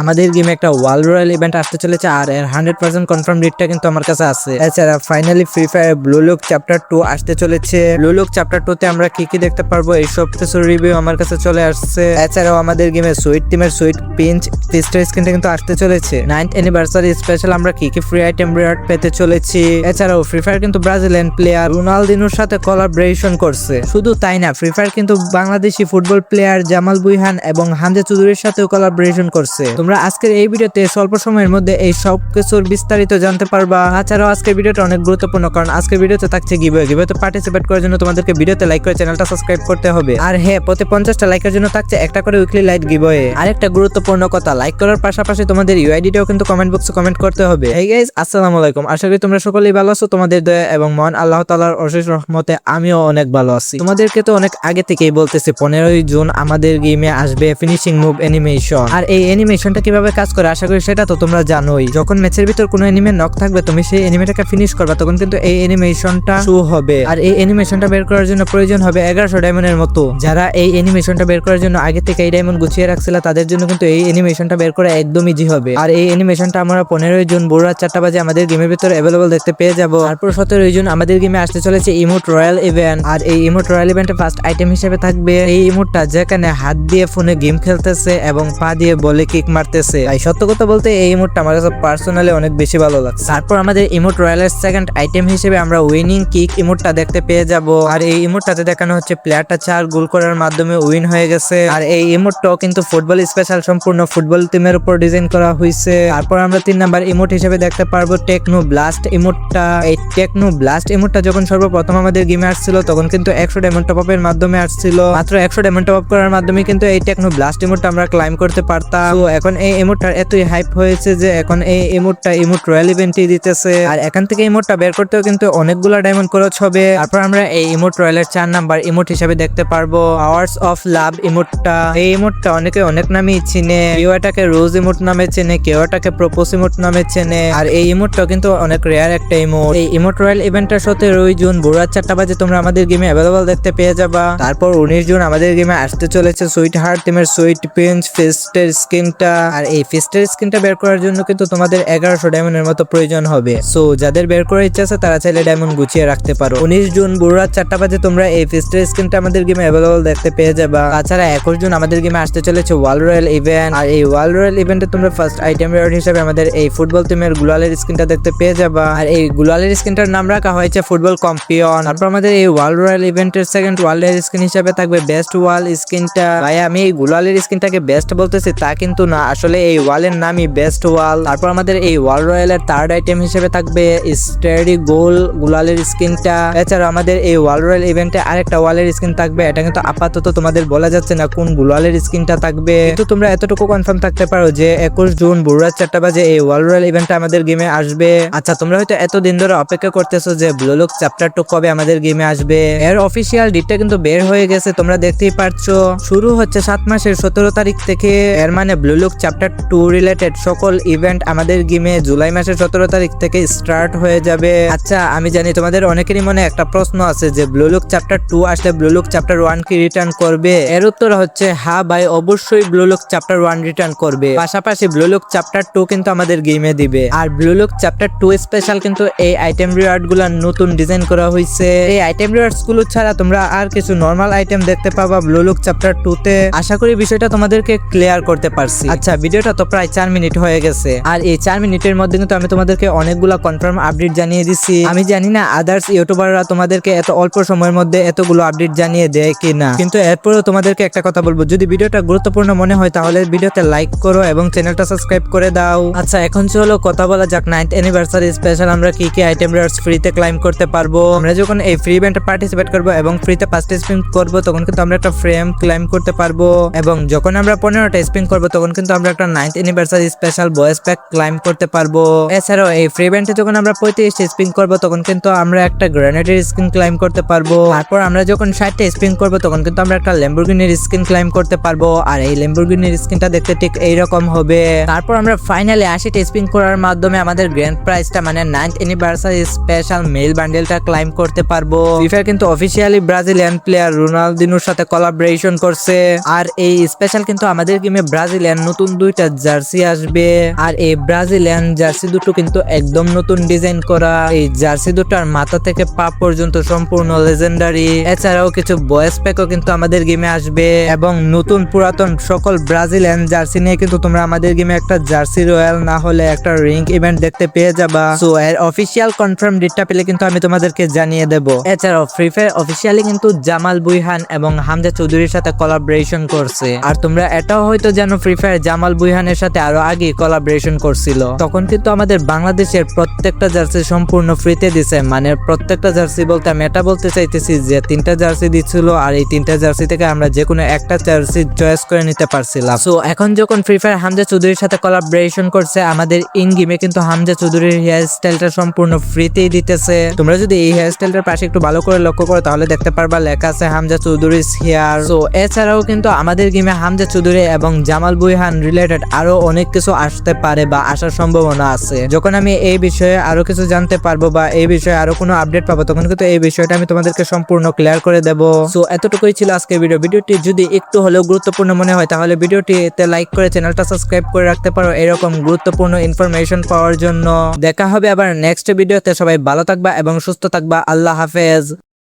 আমাদের গেমে একটা ওয়ার্ল্ড রয়্যাল ইভেন্ট আসতে চলেছে, আর এর 100% কনফার্ম ডেটটা কিন্তু আমার কাছে আছে। এছাড়া finally free fire blue look chapter 2 আসতে চলেছে। ব্লু লুক চ্যাপ্টার 2 তে আমরা কি কি দেখতে পারবো এই সব কিছু রিভিউ আমার কাছে চলে আসছে। এছাড়াও আমাদের গেমে সুইট টিমের সুইট পিঞ্চ ফিস্টার স্কিনটা কিন্তু আসতে চলেছে। 9th অ্যানিভার্সারি স্পেশাল আমরা কি কি ফ্রি আইটেম রিওয়ার্ড পেতে চলেছি। এছাড়াও ফ্রি ফায়ার কিন্তু ব্রাজিলিয়ান প্লেয়ার রোনালদিনোর সাথে কোলাবোরেশন করছে। শুধু তাই না, ফ্রি ফায়ার কিন্তু বাংলাদেশি ফুটবল প্লেয়ার জামাল বুইহান এবং হামজা চৌধুরীর সাথেও কোলাবোরেশন করছে। তোমরা আজকের এই ভিডিওতে স্বল্প সময়ের মধ্যে এই সব কিছুর বিস্তারিত জানতে পারবা। তাছাড়াও আজকের ভিডিওটা অনেক গুরুত্বপূর্ণ, কারণ আজকের ভিডিওতে থাকছে গিভওয়ে পার্টিসিপেট করার জন্য তোমাদেরকে ভিডিওতে লাইক করে চ্যানেলটা সাবস্ক্রাইব করতে হবে। আর হ্যাঁ, প্রতি 50টা লাইকের জন্য থাকছে একটা করে উইকলি লাইক গিভওয়ে। আরেকটা গুরুত্বপূর্ণ কথা, লাইক করার পাশাপাশি তোমাদের ইউআইডিটাও কিন্তু কমেন্ট বক্সে কমেন্ট করতে হবে। হেই গাইস, আসসালামু আলাইকুম। আশা করি তোমরা সকলেই ভালো আছো। তোমাদের দয়া এবং মহান আল্লাহ তাআলার অশেষ রহমতে আমিও অনেক ভালো আছি। তোমাদেরকে তো অনেক আগে থেকেই বলতেছি 15ই জুন আমাদের গেমে আসবে ফিনিশিং মুভ অ্যানিমেশন। আর এই অ্যানিমেশনটা কিভাবে কাজ করে আশা করি সেটা তো তোমরা জানোই। যখন ম্যাচের ভিতর কোনো এনিমে নক থাকবে, তুমি সেই এনিমেটাকে ফিনিশ করবা, তখন কিন্তু এই অ্যানিমেশনটা শো হবে। আর এই অ্যানিমেশনটা বের করার জন্য প্রয়োজন হবে 1100 ডায়মন্ডের মতো। যারা এই অ্যানিমেশনটা বের করার জন্য আগে থেকে এই ডায়মন্ড গুছিয়ে রাখছিল, তাদের জন্য কিন্তু এই অ্যানিমেশনটা বের করা একদম ইজি হবে। আর এই অ্যানিমেশনটা আমরা 15ই জুন ভোর রাত 4টা বাজে আমাদের গেমের ভিতরে অ্যাভেলেবল দেখতে পেয়ে যাব। তারপর 17ই জুন আমাদের গেমে আসতে চলেছে ইমোট রয়্যাল ইভেন্ট। আর এই ইমোট রয়্যাল ইভেন্টে ফার্স্ট আইটেম হিসেবে থাকবে এই ইমোটটা, যেখানে হাত দিয়ে ফোনে গেম খেলতেছে এবং পা দিয়ে বলে কিক মারতেছে। তাই সত্য কথা বলতে এই ইমোটটা আমার কাছে পার্সোনালি অনেক বেশি ভালো লাগছে। তারপর আমাদের ইমোট রয়্যালের সেকেন্ড আইটেম হিসেবে আমরা উইনিং কিক ইমোটটা দেখতে পেয়ে যাব। আর এই ইমোটটাতে দেখানো হচ্ছে প্লেয়ারটা 4 গোল করার মাধ্যমে উইন হয়ে গেছে। আর এই ইমোটটাও কিন্তু ফুটবল স্পেশাল, সম্পূর্ণ ফুটবল টিমের উপর ডিজাইন করা হয়েছে। তারপর আমরা 3 নাম্বার ইমোট হিসেবে দেখতে পারবো টেকনো ব্লাস্ট ইমোটটা। এই টেকনো ব্লাস্ট ইমোটটা যখন সর্বপ্রথম আমাদের গেমে আসছিল, তখন কিন্তু 100 ডায়মন্ড টপ আপের মাধ্যমে আসছিল। মাত্র 100 ডায়মন্ড টপ আপ করার মাধ্যমে কিন্তু এই টেকনো ব্লাস্ট ইমোটটা আমরা ক্লাইম করতে পারতাম। তো এখন এই ইমোটটার এতই হাইপ হয়েছে যে এখন এই ইমোটটা ইমোট রয়্যাল ইভেন্টই দিতেছে। আর এখান থেকে ইমোটটা বের করতেও কিন্তু অনেকগুলো ডায়মন্ড খরচ হবে। তারপর আমরা এই ইমোট রয়্যালের 4 নাম্বার ইমোট হিসেবে দেখতে পারবো আওয়ার্স অফ লাভ ইমোটটা। এই ইমোটটা অনেকে অনেক নামেই চিনে। কেউ এটাকে রোজ ইমোট নামে চেনে, কেউ এটাকে প্রপোজ ইমোট নামে চেনে। আর এই ইমোটটা কিন্তু অনেক রেয়ার একটা ইমোট। এই ইমোট রয়্যাল ইভেন্টটা 17ই জুন ভোর রাত 4টা বাজে তোমরা আমাদের গেমে অ্যাভেলেবল দেখতে পেয়ে যাবা। তারপর 19 জুন আমাদের গেমে আসতে চলেছে সুইট হার্ট টিমের সুইট পিঞ্চ ফিস্টের স্কিনটা। আর এই ফিস্টের স্কিনটা বের করার জন্য কিন্তু তোমাদের 1100 ডায়মন্ডের মতো প্রয়োজন হবে। সো যাদের বের করার ইচ্ছা আছে তারা চাইলে ডায়মন্ড গুছিয়ে রাখতে পারো। 19 জুন ভোর রাত 4টা বাজে তোমরা এই ফিস্টের স্কিনটা আমাদের গেমে অ্যাভেলেবল দেখতে পেয়ে যাবা। তাছাড়া 21 জুন আমাদের গেমে আসতে চলেছে ওয়ার্ল্ড রয়্যাল ইভেন্ট। আর এই ওয়ার্ল্ড রয়্যাল ইভেন্টে তোমরা ফার্স্ট আইটেম রিওয়ার্ড হিসেবে আমাদের এই ফুটবল টিমের গুলালের স্কিনটা দেখতে পেয়ে যাবা। আর এই গুলালের স্কিনটার নাম রাখা হয়েছে ফুটবল কম্পিয়ন। তারপর আমাদের এই ওয়ার্ল্ড রয়্যাল ইভেন্টের সেকেন্ড ওয়ার্ল্ডের স্কিন হিসেবে থাকবে বেস্ট ওয়াল স্কিনটা। ভাই আমি এই গুলালের স্কিনটাকে বেস্ট বলতেছি তা কিন্তু না, আসলে এই ওয়ালের নামই বেস্ট ওয়াল। তারপর আমাদের এই ওয়ার্ল্ড রয়্যালের থার্ড আইটেম হিসেবে থাকবে স্টেডি গোল গুলালের স্কিনটা। এছাড়া আমাদের এই ওয়ার্ল্ড রয়্যাল ইভেন্টে আরেকটা ওয়ালের স্কিন থাকবে, এটা কিন্তু আপাতত তোমাদের বলা যাচ্ছে না কোন গুলালের স্কিনটা থাকবে, কিন্তু তোমরা এতটুকু কনফার্ম থাকতে পারো যে 21 জুন ভোর রাত 4টা বাজে এই ওয়ার্ল্ড রয়্যাল ইভেন্টটা আমাদের গেমে আসবে। আচ্ছা, তোমরা হয়তো এতদিন ধরে অপেক্ষা করতেছো যে ব্লু লুক চ্যাপ্টার 2 কবে আমাদের গেমে আসবে। এর অফিসিয়াল ডেটটা কিন্তু বের হয়ে গেছে, তোমরা দেখতেই পারছো। শুরু হচ্ছে 7 মাসের 17 তারিখ থেকে। এর মানে ব্লু লুক চ্যাপ্টার 2 রিলেটেড সকল ইভেন্ট আমাদের গেমে জুলাই মাসের 17 তারিখ থেকে স্টার্ট হয়ে যাবে। আচ্ছা, আমি জানি তোমাদের অনেকেরই মনে একটা প্রশ্ন আছে যে ব্লু লুক চ্যাপ্টার 2 আসলে ব্লু লুক চ্যাপ্টার 1 কি রিটার্ন করবে। এর উত্তর হচ্ছে হ্যাঁ ভাই, অবশ্যই ব্লু লুক চ্যাপ্টার 1 রিটার্ন করবে। পাশাপাশি ব্লু লুক চ্যাপ্টার 2 কিন্তু আমাদের গেমে দিবে। আর ব্লু লুক চ্যাপ্টার 2 স্পেশাল কিন্তু এই আইটেম রিওয়ার্ড গুলা নতুন ডিজাইন করা হয়েছে। এই আইটেম রিওয়ার্ডস গুলো ছাড়া তোমরা আর কিছু নরমাল আইটেম দেখতে পাবা ব্লু লুক চ্যাপ্টার 2 তে। আশা করি বিষয়টা তোমাদেরকে ক্লিয়ার করতে পারছি। আচ্ছা, ভিডিওটা তো প্রায় 4 মিনিট হয়ে গেছে। আর এই 4 মিনিটের মধ্যে কিন্তু আমি তোমাদেরকে অনেকগুলা কনফার্ম আপডেট জানিয়ে দিচ্ছি। আমি জানি না আদার্স ইউটিউবাররা তোমাদেরকে এত অল্প সময়ের মধ্যে এতগুলো আপডেট জানিয়ে দেয় কিনা, কিন্তু এরপরেও তোমাদেরকে একটা কথা বলবো, যদি ভিডিওটা গুরুত্বপূর্ণ মনে হয় তাহলে ভিডিওতে লাইক করো এবং চ্যানেলটা সাবস্ক্রাইব করে দাও। আচ্ছা, এখন চলো কথা বলা যাক 9th অ্যানিভার্সারি স্পেশাল আমরা কি কি আইটেম রিওয়ার্ডস ফ্রিতে ক্লাইম করতে পারবো। আমরা যখন এই ফ্রি ইভেন্টে পার্টিসিপেট করব এবং ফ্রিতে 5টা স্পিন করব, তখন কিন্তু আমরা একটা ফ্রেম ক্লাইম করতে পারবো। এবং যখন আমরা 15টা স্পিন করব, তখন কিন্তু আমরা একটা 9th অ্যানিভার্সারি স্পেশাল বয়েস প্যাক ক্লাইম করতে পারবো। এছাড়াও এই ফ্রি ইভেন্টে যখন আমরা 35টা স্পিন করব, তখন কিন্তু আমরা একটা গ্রেনেডের স্কিন ক্লাইম করতে পারবো। তারপর আমরা যখন 60টা স্পিন করব, তখন কিন্তু আমরা একটা ল্যাম্বরগিনির স্কিন ক্লাইম করতে পারবো। আর এই ল্যাম্বরগিনির স্কিনটা দেখতে ঠিক এইরকম হবে। তারপর আমরা ফাইনালি 80টা স্পিন করার মাধ্যমে আমাদের গ্র্যান্ড প্রাইজটা মানে 9th অ্যানিভার্সারি স্পেশাল মেল বান্ডেলটা ক্লাইম করতে পারবো। ফিফা কিন্তু অফিসিয়ালি ব্রাজিলিয়ান প্লেয়ার রোনালদিনোর সাথে কোলাবোরেশন করছে। আর এই স্পেশাল কিন্তু আমাদের গেমে ব্রাজিলিয়ান নতুন নতুন 2টা জার্সি আসবে। আর এই ব্রাজিলিয়ান জার্সি দুটো কিন্তু একদম নতুন ডিজাইন করা। এই জার্সি দুটার মাথা থেকে পা পর্যন্ত সম্পূর্ণ লেজেন্ডারি। এছাড়াও কিছু বয়েস প্যাকও কিন্তু আমাদের গেমে আসবে এবং নতুন পুরাতন সকল ব্রাজিলিয়ান জার্সি নিয়ে কিন্তু তোমরা আমাদের গেমে একটা জার্সি রয়্যাল না হলে একটা রিং ইভেন্ট দেখতে পেয়ে যাবা। সো এর অফিসিয়াল কনফার্ম ডেটটা পেলে কিন্তু আমি তোমাদেরকে জানিয়ে দেব। এছাড়াও ফ্রি ফায়ার অফিসিয়ালি কিন্তু জামাল বুইহান এবং হামজা চৌধুরীর সাথে কোলাবোরেশন করছে। আর তোমরা এটাও হয়তো জানো ফ্রি ফায়ার জামাল বুইহানের সাথে আরো আগে কোলাবোরেশন করছিল। তখন কিন্তু আমাদের বাংলাদেশের প্রত্যেকটা জার্সি সম্পূর্ণ ফ্রিতে দিছে। মানে প্রত্যেকটা জার্সি বলতে আমি এটা বলতে চাইতেছি যে 3টা জার্সি দিচ্ছিল আর এই 3টা জার্সি থেকে আমরা যে কোনো একটা জার্সি চয়েস করে নিতে পারছিলাম। সো এখন যখন ফ্রি ফায়ার হামজা চৌধুরীর সাথে কোলাবোরেশন করছে, আমাদের ইন গেমে কিন্তু হামজা চৌধুরীর হেয়ার স্টাইলটা সম্পূর্ণ ফ্রিতেই দিতেছে। তোমরা যদি এই হেয়ার স্টাইলটার পাশে একটু ভালো করে লক্ষ্য করো তাহলে দেখতে পারবা লেখা আছে হামজা চৌধুরীর হেয়ার। সো এছাড়াও কিন্তু আমাদের গেমে হামজা চৌধুরী এবং জামাল বুইহান রিলেটেড আরো অনেক কিছু আসতে পারে বা আসার সম্ভাবনা আছে। যখন আমি এই বিষয়ে আরো কিছু জানতে পারবো বা এই বিষয়ে আরো কোনো আপডেট পাবো তখন কিন্তু এই বিষয়টা আমি তোমাদেরকে সম্পূর্ণ ক্লিয়ার করে দেব। সো এতটুকুই ছিল আজকের ভিডিওটি যদি একটু হলেও গুরুত্বপূর্ণ মনে হয় তাহলে ভিডিওটিতে লাইক করে চ্যানেলটা সাবস্ক্রাইব করে রাখতে পারো এরকম গুরুত্বপূর্ণ ইনফরমেশন পাওয়ার জন্য। দেখা হবে আবার নেক্সট ভিডিওতে। সবাই ভালো থাকবা এবং সুস্থ থাকবা। আল্লাহ হাফেজ।